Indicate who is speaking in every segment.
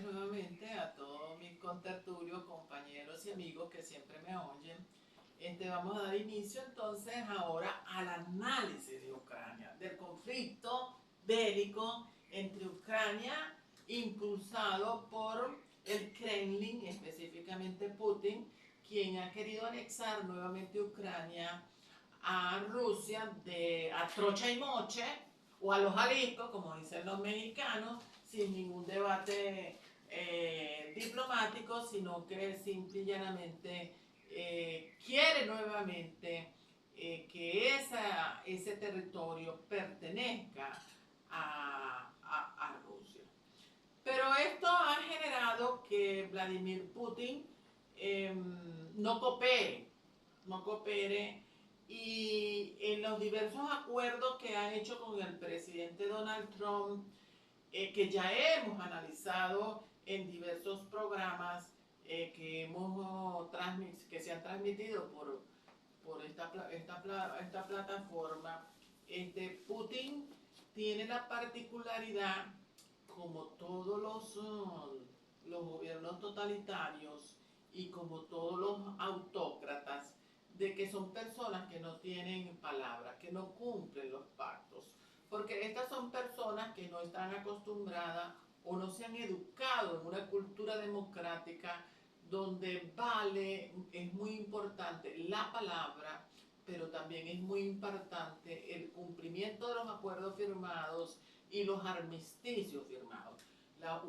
Speaker 1: nuevamente a todos mis contertulios, compañeros y amigos que siempre me oyen. Vamos a dar inicio entonces ahora al análisis de Ucrania, del conflicto bélico entre Ucrania, impulsado por el Kremlin, específicamente Putin, quien ha querido anexar nuevamente Ucrania a Rusia a trocha y moche, o a los alicos, como dicen los mexicanos, sin ningún debate diplomático, sino que simple y llanamente quiere nuevamente ese territorio pertenezca a Rusia. Pero esto ha generado que Vladimir Putin no coopere y en los diversos acuerdos que ha hecho con el presidente Donald Trump, que ya hemos analizado en diversos programas que se han transmitido por esta plataforma, Putin tiene la particularidad, como todos los gobiernos totalitarios y como todos los autócratas, de que son personas que no tienen palabra, que no cumplen los pactos. Porque estas son personas que no están acostumbradas o no se han educado en una cultura democrática donde es muy importante la palabra, pero también es muy importante el cumplimiento de los acuerdos firmados y los armisticios firmados.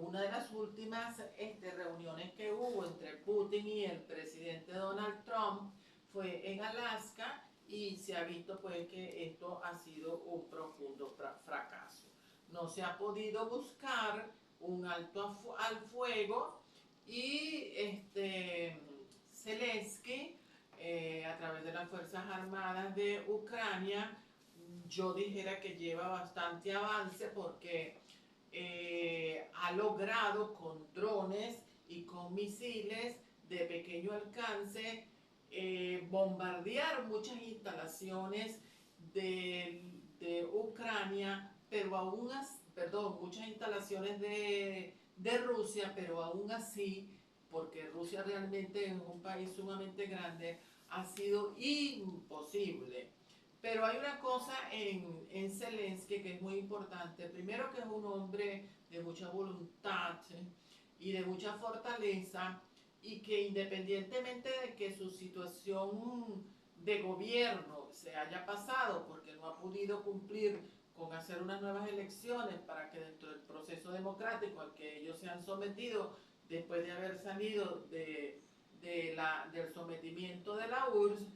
Speaker 1: Una de las últimas reuniones que hubo entre Putin y el presidente Donald Trump fue en Alaska y se ha visto pues que esto ha sido un profundo fracaso. No se ha podido buscar un alto al fuego y Zelensky, a través de las Fuerzas Armadas de Ucrania, yo dijera que lleva bastante avance porque ha logrado con drones y con misiles de pequeño alcance bombardear muchas instalaciones de Ucrania, pero aún así, perdón, muchas instalaciones de Rusia, pero aún así, porque Rusia realmente es un país sumamente grande, ha sido imposible. Pero hay una cosa en Zelensky que es muy importante. Primero que es un hombre de mucha voluntad y de mucha fortaleza y que independientemente de que su situación de gobierno se haya pasado porque no ha podido cumplir con hacer unas nuevas elecciones para que dentro del proceso democrático al que ellos se han sometido después de haber salido del sometimiento de la URSS,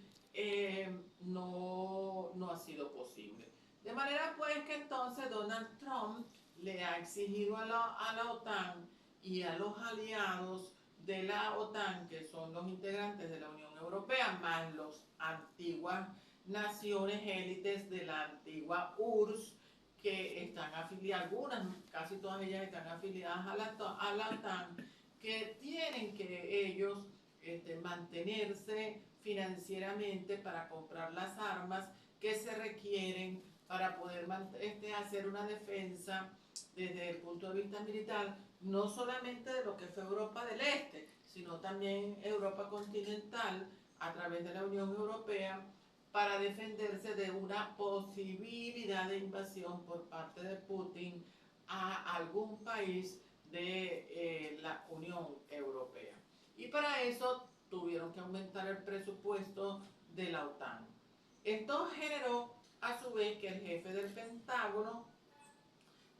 Speaker 1: no ha sido posible. De manera pues que entonces Donald Trump le ha exigido a la OTAN y a los aliados de la OTAN, que son los integrantes de la Unión Europea, más las antiguas naciones élites de la antigua URSS, que están afiliadas, algunas, casi todas ellas están afiliadas a la OTAN, que tienen que ellos mantenerse financieramente para comprar las armas que se requieren para poder hacer una defensa desde el punto de vista militar, no solamente de lo que fue Europa del Este, sino también Europa continental a través de la Unión Europea, para defenderse de una posibilidad de invasión por parte de Putin a algún país de la Unión Europea. Y para eso tuvieron que aumentar el presupuesto de la OTAN. Esto generó a su vez que el jefe del Pentágono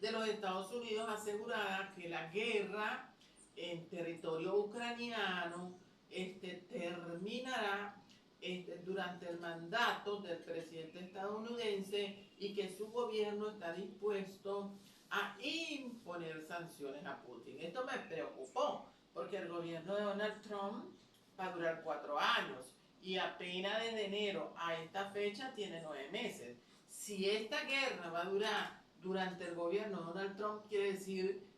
Speaker 1: de los Estados Unidos asegurara que la guerra en territorio ucraniano terminará durante el mandato del presidente estadounidense y que su gobierno está dispuesto a imponer sanciones a Putin. Esto me preocupó porque el gobierno de Donald Trump va a durar 4 años y apenas desde enero a esta fecha tiene 9 meses. Si esta guerra va a durar durante el gobierno de Donald Trump, quiere decir,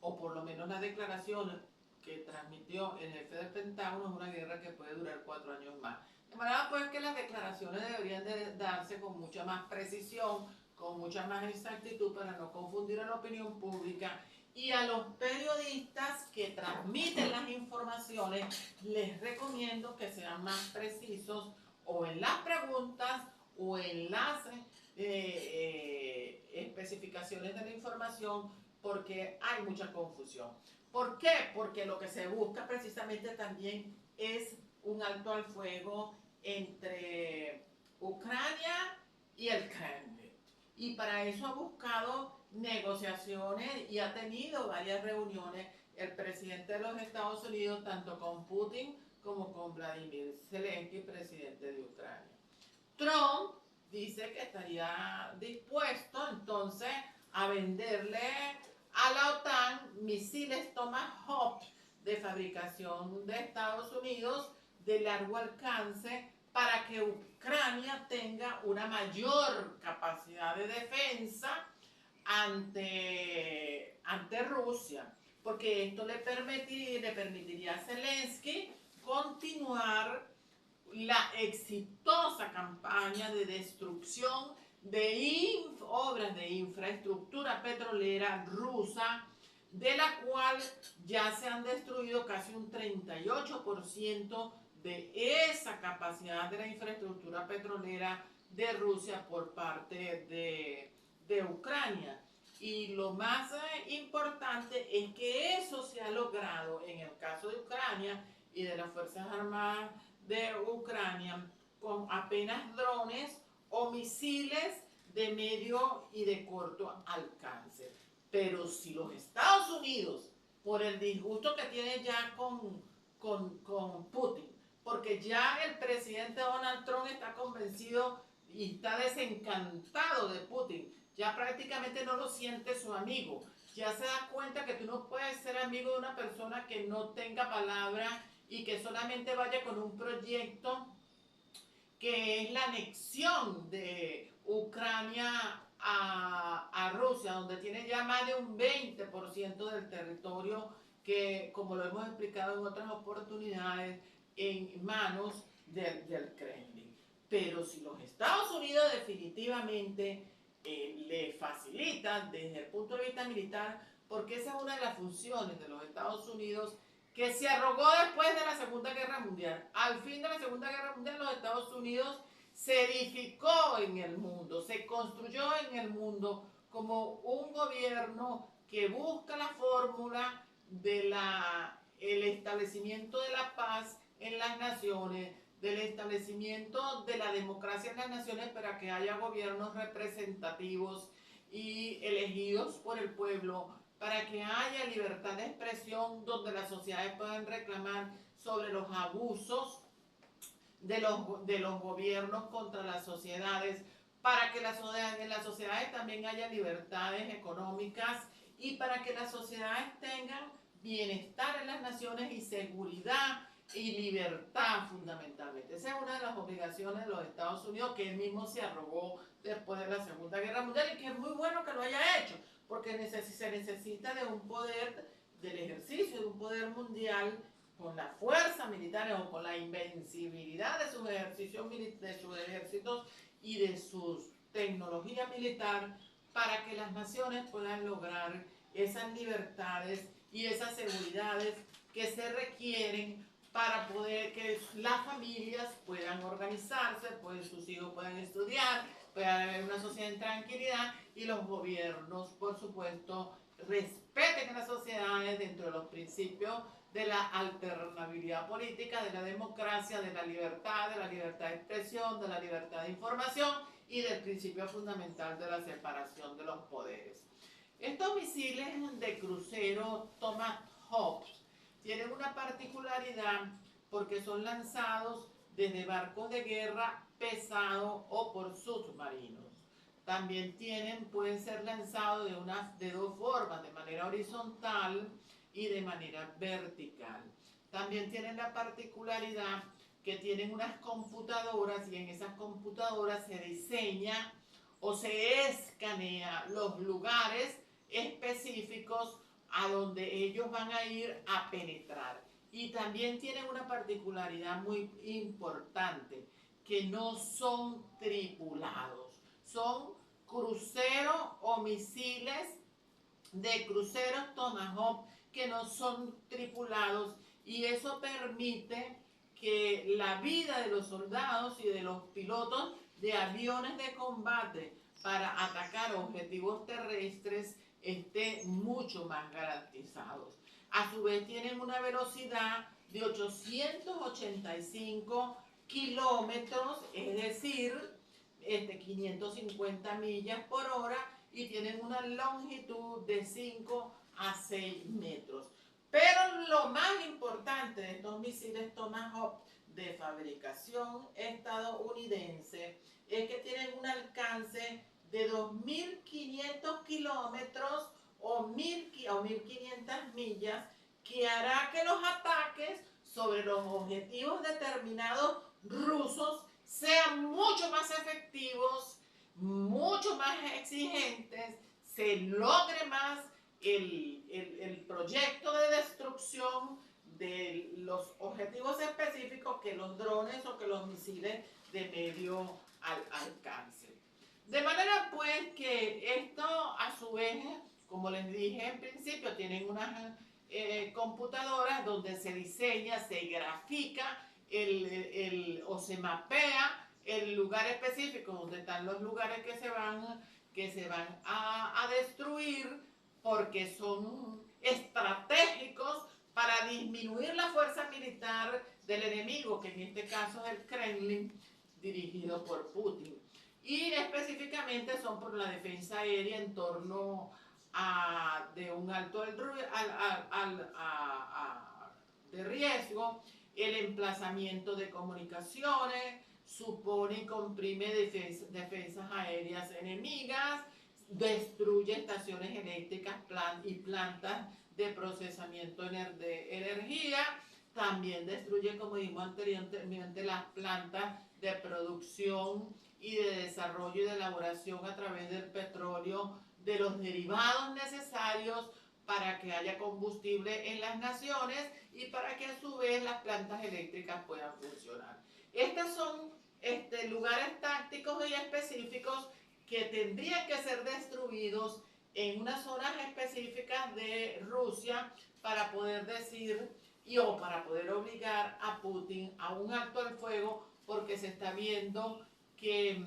Speaker 1: o por lo menos la declaración que transmitió el jefe del Pentágono, es una guerra que puede durar 4 años más. De manera pues que las declaraciones deberían de darse con mucha más precisión, con mucha más exactitud para no confundir a la opinión pública Y a los periodistas que transmiten las informaciones, les recomiendo que sean más precisos o en las preguntas o en las especificaciones de la información, porque hay mucha confusión. ¿Por qué? Porque lo que se busca precisamente también es un alto al fuego entre Ucrania y el Kremlin. Y para eso ha buscado negociaciones y ha tenido varias reuniones el presidente de los Estados Unidos, tanto con Putin como con Vladimir Zelensky, presidente de Ucrania. Trump dice que estaría dispuesto entonces a venderle a la OTAN misiles Tomahawk de fabricación de Estados Unidos de largo alcance para que Ucrania tenga una mayor capacidad de defensa ante Rusia, porque esto le permitiría a Zelensky continuar la exitosa campaña de destrucción de obras de infraestructura petrolera rusa, de la cual ya se han destruido casi un 38% de esa capacidad de la infraestructura petrolera de Rusia por parte de Ucrania. Y lo más importante es que eso se ha logrado en el caso de Ucrania y de las Fuerzas Armadas de Ucrania con apenas drones o misiles de medio y de corto alcance. Pero si los Estados Unidos, por el disgusto que tiene ya con Putin, porque ya el presidente Donald Trump está convencido y está desencantado de Putin, ya prácticamente no lo siente su amigo, ya se da cuenta que tú no puedes ser amigo de una persona que no tenga palabra y que solamente vaya con un proyecto que es la anexión de Ucrania a Rusia, donde tiene ya más de un 20% del territorio que, como lo hemos explicado en otras oportunidades, en manos del Kremlin. Pero si los Estados Unidos definitivamente le facilitan desde el punto de vista militar, porque esa es una de las funciones de los Estados Unidos, que se arrogó después de la Segunda Guerra Mundial. Al fin de la Segunda Guerra Mundial, los Estados Unidos se edificó en el mundo, se construyó en el mundo como un gobierno que busca la fórmula de el establecimiento de la paz en las naciones, del establecimiento de la democracia en las naciones para que haya gobiernos representativos y elegidos por el pueblo, para que haya libertad de expresión donde las sociedades puedan reclamar sobre los abusos de los gobiernos contra las sociedades, para que en las sociedades también haya libertades económicas y para que las sociedades tengan bienestar en las naciones y seguridad y libertad fundamentalmente. Esa es una de las obligaciones de los Estados Unidos que él mismo se arrogó después de la Segunda Guerra Mundial y que es muy bueno que lo haya hecho, porque se necesita de un poder, del ejercicio de un poder mundial con la fuerza militar o con la invencibilidad de sus ejércitos y de sus tecnología militar para que las naciones puedan lograr esas libertades y esas seguridades que se requieren para poder que las familias puedan organizarse, pues sus hijos puedan estudiar, pueda haber una sociedad en tranquilidad y los gobiernos, por supuesto, respeten a las sociedades dentro de los principios de la alternabilidad política, de la democracia, de la libertad de expresión, de la libertad de información y del principio fundamental de la separación de los poderes. Estos misiles de crucero Tomahawk tienen una particularidad porque son lanzados desde barcos de guerra pesados o por submarinos. También pueden ser lanzados de dos formas, de manera horizontal y de manera vertical. También tienen la particularidad que tienen unas computadoras y en esas computadoras se diseña o se escanea los lugares específicos a donde ellos van a ir a penetrar. Y también tienen una particularidad muy importante, que no son tripulados, son cruceros o misiles de cruceros Tomahawk que no son tripulados, y eso permite que la vida de los soldados y de los pilotos de aviones de combate para atacar objetivos terrestres esté mucho más garantizados. A su vez tienen una velocidad de 885 kilómetros, es decir, 550 millas por hora, y tienen una longitud de 5 a 6 metros. Pero lo más importante de estos misiles Tomahawk de fabricación estadounidense es que tienen un alcance de 2.500 kilómetros o 1.500 millas, que hará que los ataques sobre los objetivos determinados rusos sean mucho más efectivos, mucho más exigentes, se logre más el proyecto de destrucción de los objetivos específicos que los drones o que los misiles de medio alcance. De manera pues que esto a su vez, como les dije en principio, tienen unas computadoras donde se diseña, se grafica o se mapea el lugar específico donde están los lugares que se van a destruir, porque son estratégicos para disminuir la fuerza militar del enemigo, que en este caso es el Kremlin, dirigido por Putin. Y específicamente son por la defensa aérea en torno de un alto de riesgo, el emplazamiento de comunicaciones, supone y comprime defensas aéreas enemigas, destruye estaciones eléctricas y plantas de procesamiento de energía, también destruye, como dijimos anteriormente, las plantas de producción y de desarrollo y de elaboración a través del petróleo, de los derivados necesarios para que haya combustible en las naciones y para que a su vez las plantas eléctricas puedan funcionar. Estos son lugares tácticos y específicos que tendrían que ser destruidos en unas zonas específicas de Rusia para poder decir o para poder obligar a Putin a un alto al fuego, porque se está viendo que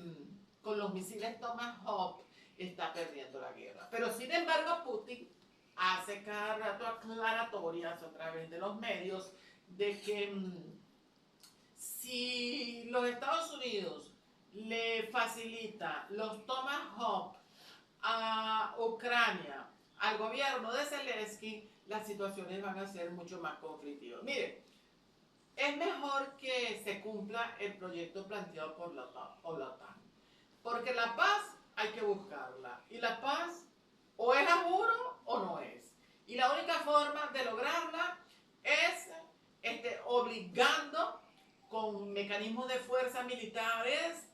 Speaker 1: con los misiles Tomahawk está perdiendo la guerra. Pero sin embargo Putin hace cada rato aclaratorias a través de los medios de que si los Estados Unidos le facilita los Tomahawk a Ucrania, al gobierno de Zelensky, las situaciones van a ser mucho más conflictivas. Mire, es mejor que se cumpla el proyecto planteado por la OTAN, porque la paz hay que buscarla, y la paz o es a juro o no es. Y la única forma de lograrla es obligando con mecanismos de fuerza militares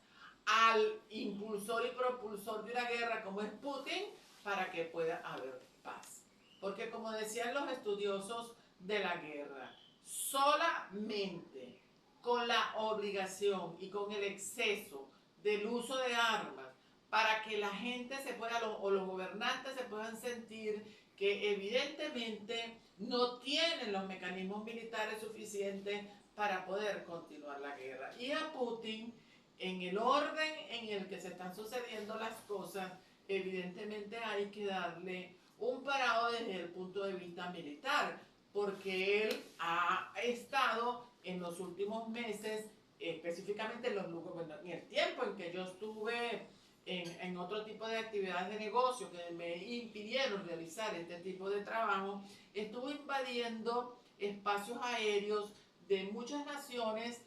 Speaker 1: al impulsor y propulsor de una guerra como es Putin, para que pueda haber paz. Porque como decían los estudiosos de la guerra, solamente con la obligación y con el exceso del uso de armas, para que la gente o los gobernantes se puedan sentir que evidentemente no tienen los mecanismos militares suficientes para poder continuar la guerra. Y a Putin, en el orden en el que se están sucediendo las cosas, evidentemente hay que darle un parado desde el punto de vista militar, porque él ha estado en los últimos meses, específicamente en el tiempo en que yo estuve en otro tipo de actividades de negocio que me impidieron realizar este tipo de trabajo, estuvo invadiendo espacios aéreos de muchas naciones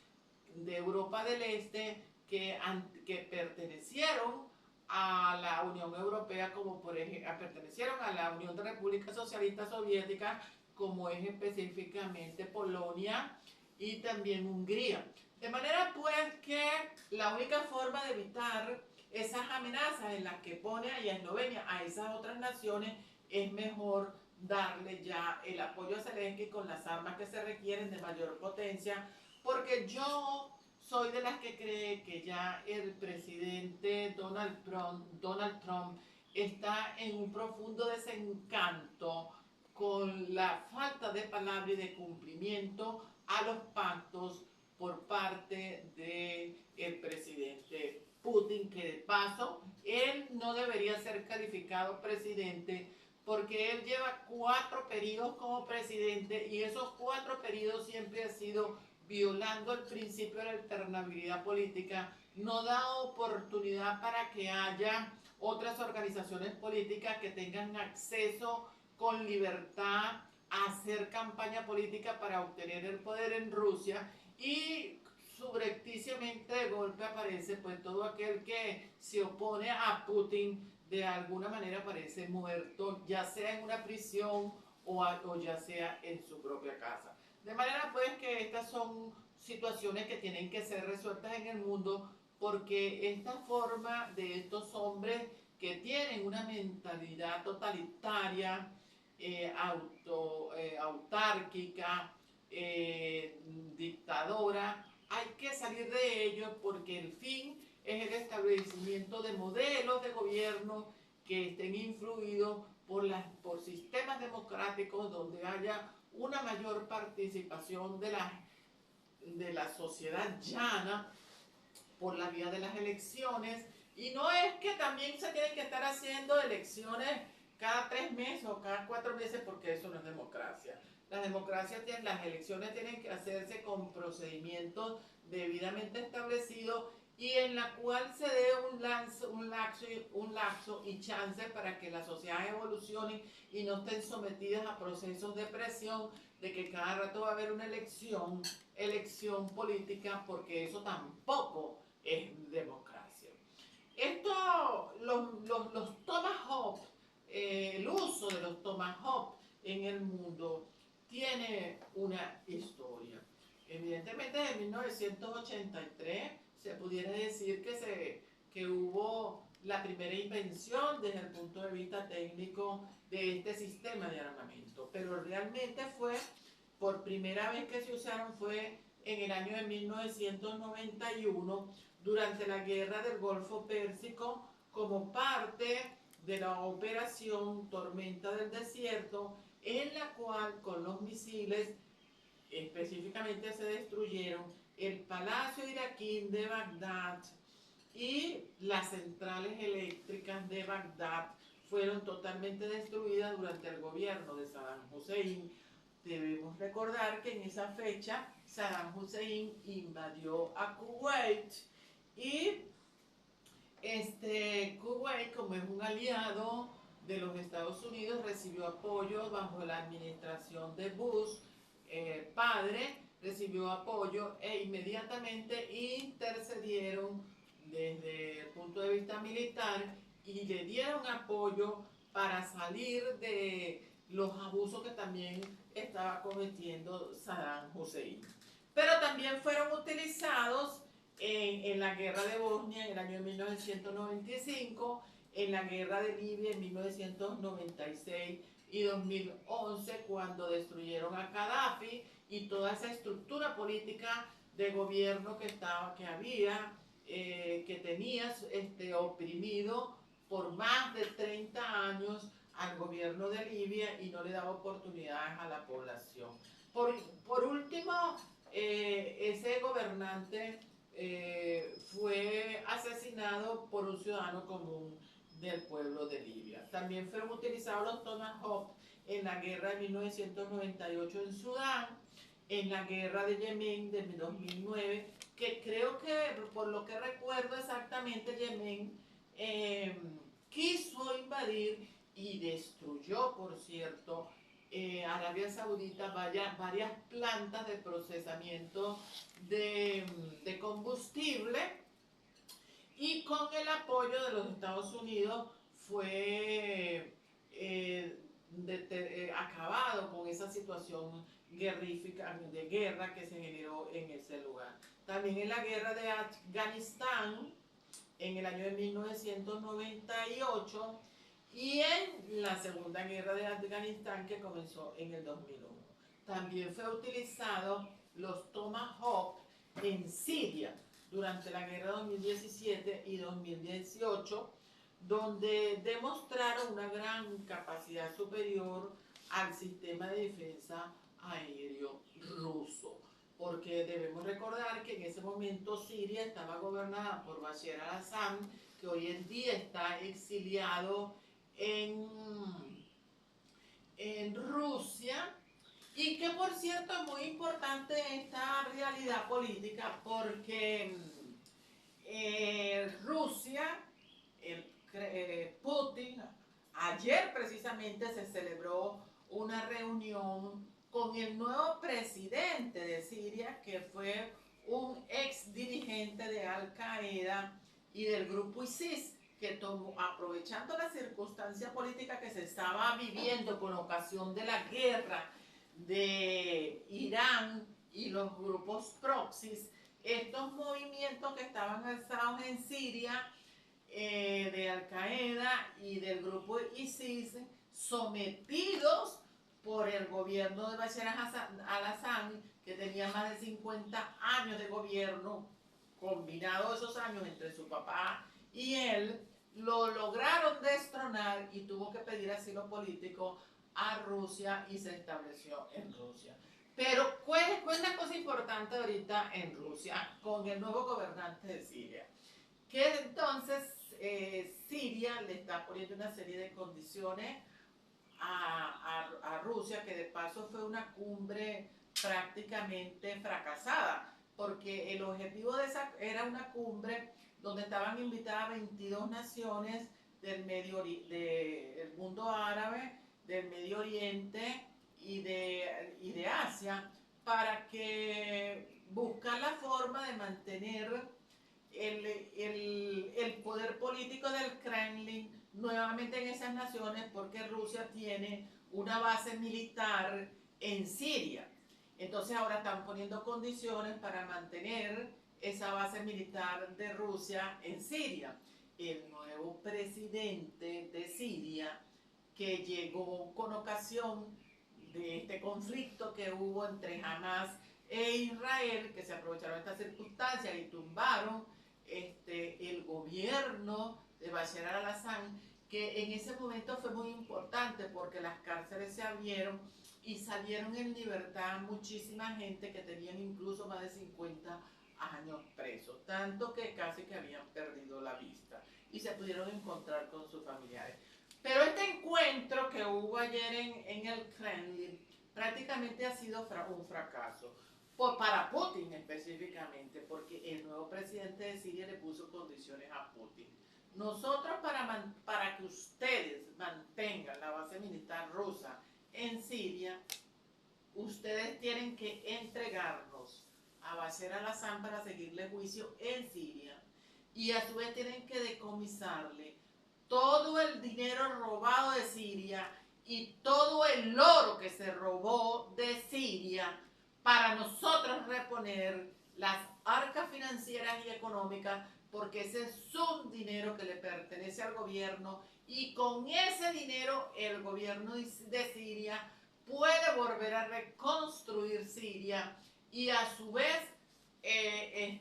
Speaker 1: de Europa del Este que pertenecieron a la Unión Europea, como por ejemplo, pertenecieron a la Unión de Repúblicas Socialistas Soviéticas, como es específicamente Polonia y también Hungría. De manera pues que la única forma de evitar esas amenazas en las que pone a Eslovenia, a esas otras naciones, es mejor darle ya el apoyo a Zelensky con las armas que se requieren de mayor potencia, porque yo soy de las que cree que ya el presidente Donald Trump está en un profundo desencanto con la falta de palabra y de cumplimiento a los pactos por parte del presidente Putin, que de paso él no debería ser calificado presidente porque él lleva 4 periodos como presidente y esos 4 periodos siempre ha sido violando el principio de la alternabilidad política, no da oportunidad para que haya otras organizaciones políticas que tengan acceso con libertad a hacer campaña política para obtener el poder en Rusia y subrepticiamente de golpe aparece pues todo aquel que se opone a Putin de alguna manera aparece muerto, ya sea en una prisión o ya sea en su propia casa. De manera pues que estas son situaciones que tienen que ser resueltas en el mundo porque esta forma de estos hombres que tienen una mentalidad totalitaria, autárquica, dictadora, hay que salir de ello porque el fin es el establecimiento de modelos de gobierno que estén influidos por sistemas democráticos donde haya una mayor participación de la sociedad llana por la vía de las elecciones. Y no es que también se tienen que estar haciendo elecciones cada 3 meses o cada 4 meses, porque eso no es democracia. Las elecciones tienen que hacerse con procedimientos debidamente establecidos y en la cual se dé un lapso y chance para que las sociedades evolucionen y no estén sometidas a procesos de presión de que cada rato va a haber una elección política, porque eso tampoco es democracia. Los tomahawk, el uso de los tomahawk en el mundo tiene una historia. Evidentemente, en 1983 se pudiera decir que hubo la primera invención desde el punto de vista técnico de este sistema de armamento, pero realmente fue por primera vez que se usaron fue en el año de 1991 durante la guerra del Golfo Pérsico como parte de la operación Tormenta del Desierto, en la cual con los misiles específicamente se destruyeron el Palacio Iraquí de Bagdad y las centrales eléctricas de Bagdad fueron totalmente destruidas durante el gobierno de Saddam Hussein. Debemos recordar que en esa fecha Saddam Hussein invadió a Kuwait y Kuwait, como es un aliado de los Estados Unidos, recibió apoyo bajo la administración de Bush, padre, recibió apoyo e inmediatamente intercedieron desde el punto de vista militar y le dieron apoyo para salir de los abusos que también estaba cometiendo Saddam Hussein. Pero también fueron utilizados en la guerra de Bosnia en el año 1995, en la guerra de Libia en 1996 y 2011, cuando destruyeron a Gaddafi y toda esa estructura política de gobierno que había, que tenía oprimido por más de 30 años al gobierno de Libia y no le daba oportunidades a la población. Por último, ese gobernante fue asesinado por un ciudadano común del pueblo de Libia. También fueron utilizados los Tomahawk en la guerra de 1998 en Sudán, en la guerra de Yemen de 2009, que creo que, por lo que recuerdo exactamente, Yemen quiso invadir y destruyó, por cierto, Arabia Saudita varias plantas de procesamiento de combustible, y con el apoyo de los Estados Unidos fue acabado con esa situación guerrífica, de guerra que se generó en ese lugar. También en la guerra de Afganistán en el año de 1998 y en la Segunda Guerra de Afganistán que comenzó en el 2001. También fue utilizado los Tomahawk en Siria durante la guerra 2017 y 2018 donde demostraron una gran capacidad superior al sistema de defensa aéreo ruso. Porque debemos recordar que en ese momento Siria estaba gobernada por Bashar al-Assad, que hoy en día está exiliado en, en Rusia, y que por cierto es muy importante esta realidad política porque Rusia, Putin, ayer precisamente se celebró una reunión con el nuevo presidente de Siria, que fue un ex dirigente de Al Qaeda y del grupo ISIS, que tomó, aprovechando la circunstancia política que se estaba viviendo con ocasión de la guerra de Irán y los grupos proxies, estos movimientos que estaban alzados en Siria, de Al Qaeda y del grupo ISIS, sometidos por el gobierno de Bashar al-Assad, que tenía más de 50 años de gobierno, combinados esos años entre su papá y él, lo lograron destronar y tuvo que pedir asilo político a Rusia y se estableció en Rusia. Pero ¿cuál es la cosa importante ahorita en Rusia con el nuevo gobernante de Siria? Que entonces Siria le está poniendo una serie de condiciones a Rusia, que de paso fue una cumbre prácticamente fracasada, porque el objetivo de esa era una cumbre donde estaban invitadas 22 naciones del mundo árabe, del Medio Oriente y de Asia, para que buscar la forma de mantener el poder político del Kremlin nuevamente en esas naciones, porque Rusia tiene una base militar en Siria. Entonces ahora están poniendo condiciones para mantener esa base militar de Rusia en Siria. El nuevo presidente de Siria, que llegó con ocasión de este conflicto que hubo entre Hamas e Israel, que se aprovecharon de estas circunstancias y tumbaron el gobierno de Bashar al-Assad, que en ese momento fue muy importante porque las cárceles se abrieron y salieron en libertad muchísima gente que tenían incluso más de 50 años presos, tanto que casi que habían perdido la vista y se pudieron encontrar con sus familiares. Pero este encuentro que hubo ayer en el Kremlin prácticamente ha sido un fracaso. Para Putin específicamente, porque el nuevo presidente de Siria le puso condiciones a Putin. Nosotros para que ustedes mantengan la base militar rusa en Siria, ustedes tienen que entregarnos a Bashar al-Assad para seguirle juicio en Siria, y a su vez tienen que decomisarle todo el dinero robado de Siria y todo el oro que se robó de Siria, para nosotros reponer las arcas financieras y económicas, porque ese es un dinero que le pertenece al gobierno, y con ese dinero el gobierno de Siria puede volver a reconstruir Siria y a su vez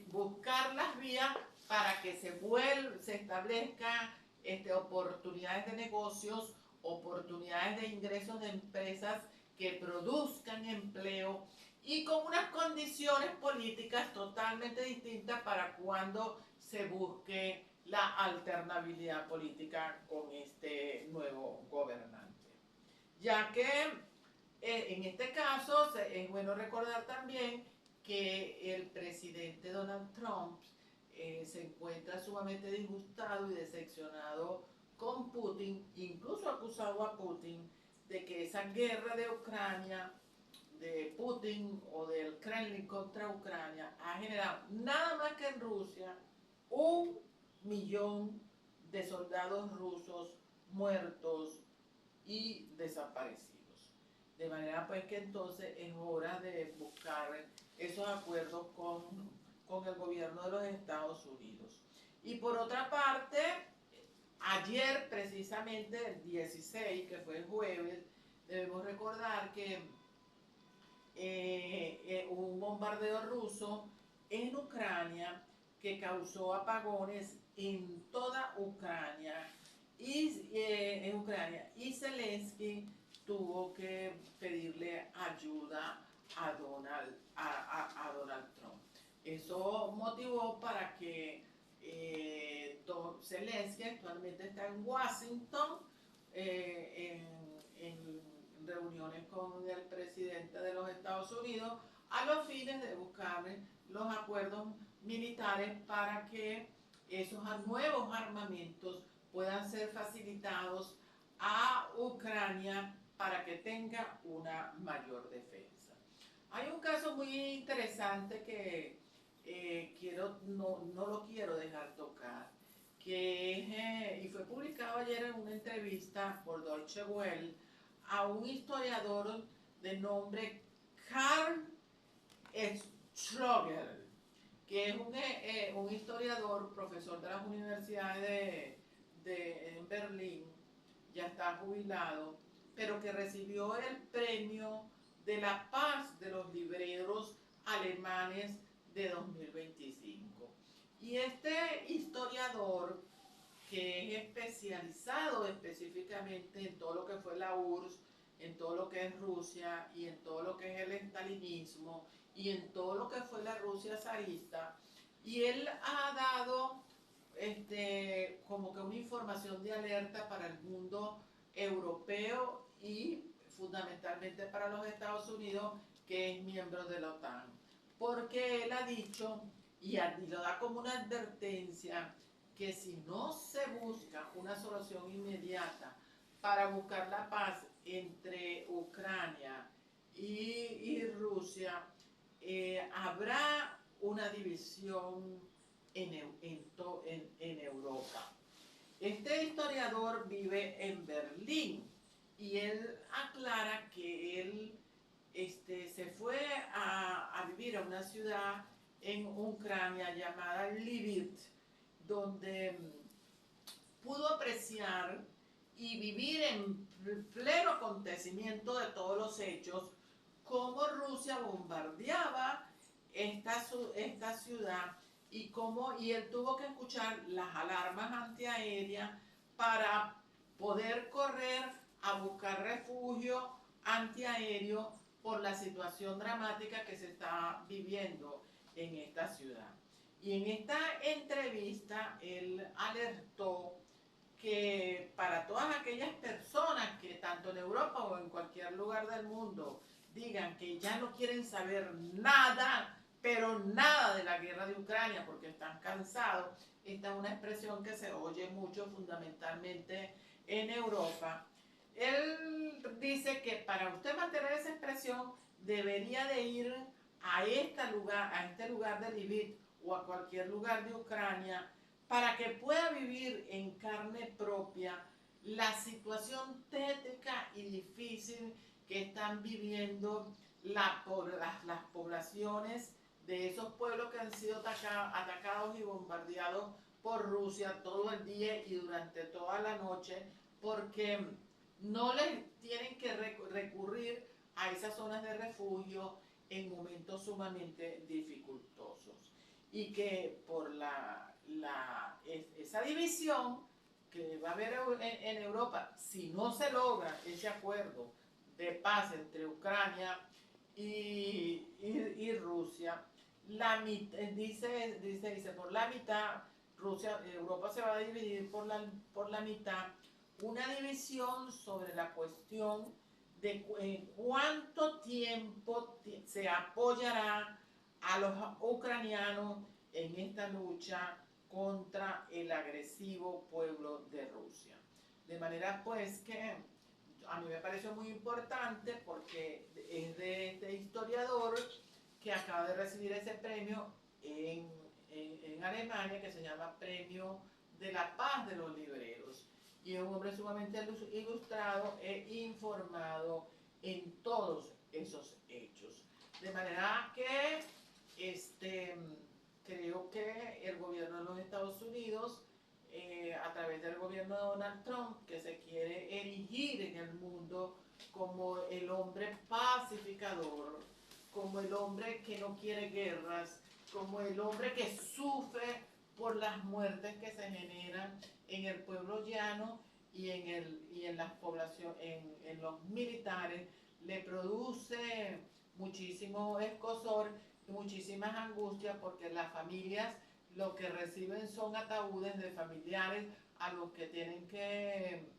Speaker 1: buscar las vías para que se establezcan oportunidades de negocios, oportunidades de ingresos de empresas que produzcan empleo, y con unas condiciones políticas totalmente distintas para cuando se busque la alternabilidad política con este nuevo gobernante. Ya que en este caso es bueno recordar también que el presidente Donald Trump se encuentra sumamente disgustado y decepcionado con Putin, incluso acusado a Putin de que esa guerra de Ucrania, de Putin o del Kremlin contra Ucrania, ha generado nada más que en Rusia 1 millón de soldados rusos muertos y desaparecidos. De manera pues que entonces es hora de buscar esos acuerdos con el gobierno de los Estados Unidos. Y por otra parte, ayer precisamente el 16, que fue el jueves, debemos recordar que hubo un bombardeo ruso en Ucrania que causó apagones en toda Ucrania, en Ucrania, y Zelensky tuvo que pedirle ayuda a Donald Trump. Eso motivó para que Zelensky actualmente está en Washington en reuniones con el presidente de los Estados Unidos a los fines de buscar los acuerdos militares para que esos nuevos armamentos puedan ser facilitados a Ucrania para que tenga una mayor defensa. Hay un caso muy interesante que no lo quiero dejar tocar, que es, y fue publicado ayer en una entrevista por Deutsche Welle a un historiador de nombre Karl Strogel, que es un historiador, profesor de las universidades en Berlín, ya está jubilado, pero que recibió el premio de la paz de los libreros alemanes de 2025. Y este historiador, que es especializado específicamente en todo lo que fue la URSS, en todo lo que es Rusia y en todo lo que es el estalinismo y en todo lo que fue la Rusia zarista, y él ha dado como que una información de alerta para el mundo europeo y fundamentalmente para los Estados Unidos, que es miembro de la OTAN, porque él ha dicho y lo da como una advertencia que si no se busca una solución inmediata para buscar la paz entre Ucrania y Rusia, habrá una división en Europa. Este historiador vive en Berlín y él aclara que él se fue a vivir a una ciudad en Ucrania llamada Lviv, donde pudo apreciar y vivir en pleno acontecimiento de todos los hechos, cómo Rusia bombardeaba esta ciudad y él tuvo que escuchar las alarmas antiaéreas para poder correr a buscar refugio antiaéreo por la situación dramática que se está viviendo en esta ciudad. Y en esta entrevista él alertó que para todas aquellas personas que tanto en Europa o en cualquier lugar del mundo digan que ya no quieren saber nada, pero nada de la guerra de Ucrania porque están cansados, esta es una expresión que se oye mucho fundamentalmente en Europa. Él dice que para usted mantener esa expresión debería de ir a este lugar de Lviv o a cualquier lugar de Ucrania para que pueda vivir en carne propia la situación tétrica y difícil que están viviendo las poblaciones de esos pueblos que han sido atacados y bombardeados por Rusia todo el día y durante toda la noche, porque no les tienen que recurrir a esas zonas de refugio en momentos sumamente dificultosos. Y que por esa división que va a haber en Europa, si no se logra ese acuerdo de paz entre Ucrania y Rusia, dice, por la mitad, Europa se va a dividir por la mitad, una división sobre la cuestión de cuánto tiempo se apoyará a los ucranianos en esta lucha contra el agresivo pueblo de Rusia. De manera pues que a mí me pareció muy importante porque es de este historiador que acaba de recibir ese premio en Alemania, que se llama Premio de la Paz de los Libreros, y es un hombre sumamente ilustrado e informado en todos esos hechos. De manera que creo que el gobierno de los Estados Unidos, a través del gobierno de Donald Trump, que se quiere erigir en el mundo como el hombre pacificador, como el hombre que no quiere guerras, como el hombre que sufre por las muertes que se generan en el pueblo llano, y en la población, en los militares, le produce muchísimo escozor y muchísimas angustias porque las familias lo que reciben son ataúdes de familiares a los que tienen que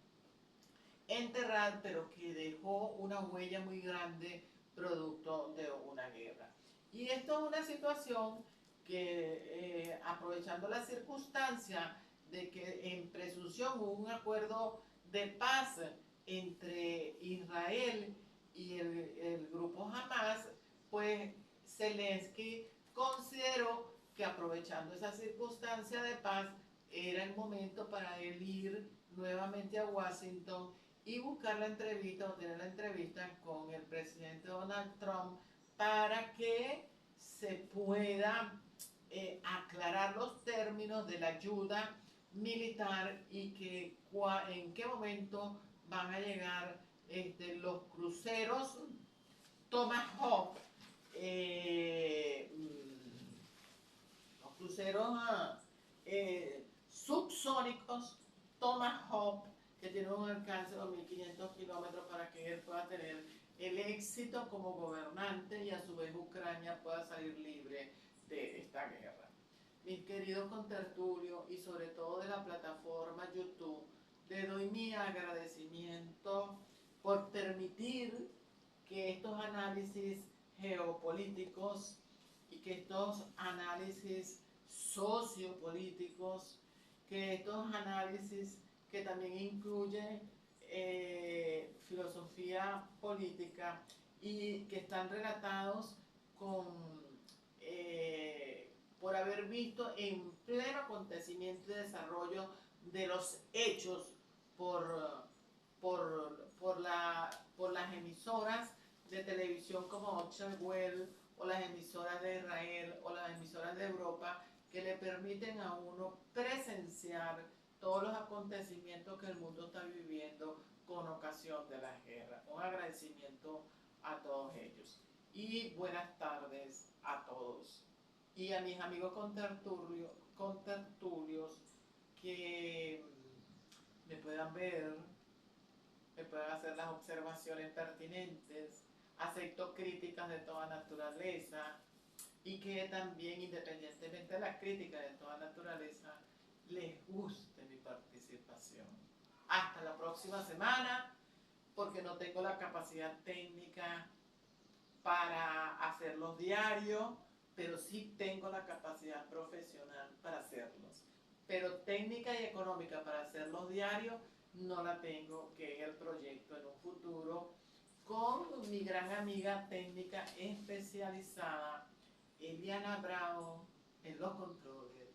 Speaker 1: enterrar, pero que dejó una huella muy grande producto de una guerra. Y esto es una situación que, aprovechando la circunstancia de que en presunción hubo un acuerdo de paz entre Israel y el grupo Hamas, pues Zelensky consideró que aprovechando esa circunstancia de paz era el momento para él ir nuevamente a Washington y buscar la entrevista o tener la entrevista con el presidente Donald Trump para que se pueda aclarar los términos de la ayuda militar y que en qué momento van a llegar los cruceros Tomahawk, los cruceros subsónicos Tomahawk, que tiene un alcance de 2.500 kilómetros para que él pueda tener el éxito como gobernante y a su vez Ucrania pueda salir libre de esta guerra. Mis queridos contertulios y sobre todo de la plataforma YouTube, le doy mi agradecimiento por permitir que estos análisis geopolíticos y que estos análisis sociopolíticos, que estos análisis que también incluyen filosofía política y que están relatados con, por haber visto en pleno acontecimiento y desarrollo de los hechos por las emisoras de televisión como Deutsche Welle o las emisoras de Israel o las emisoras de Europa, que le permiten a uno presenciar todos los acontecimientos que el mundo está viviendo con ocasión de las guerras. Un agradecimiento a todos ellos. Y buenas tardes a todos. Y a mis amigos contertulios que me puedan ver, me puedan hacer las observaciones pertinentes, acepto críticas de toda naturaleza y que también, independientemente de las críticas de toda naturaleza, les guste mi participación. Hasta la próxima semana, porque no tengo la capacidad técnica para hacerlos diarios, pero sí tengo la capacidad profesional para hacerlos. Pero técnica y económica para hacerlos diarios no la tengo, que es el proyecto en un futuro con mi gran amiga técnica especializada, Eliana Bravo, en los controles,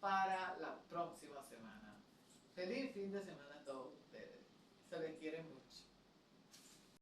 Speaker 1: para la próxima semana. Feliz fin de semana a todos.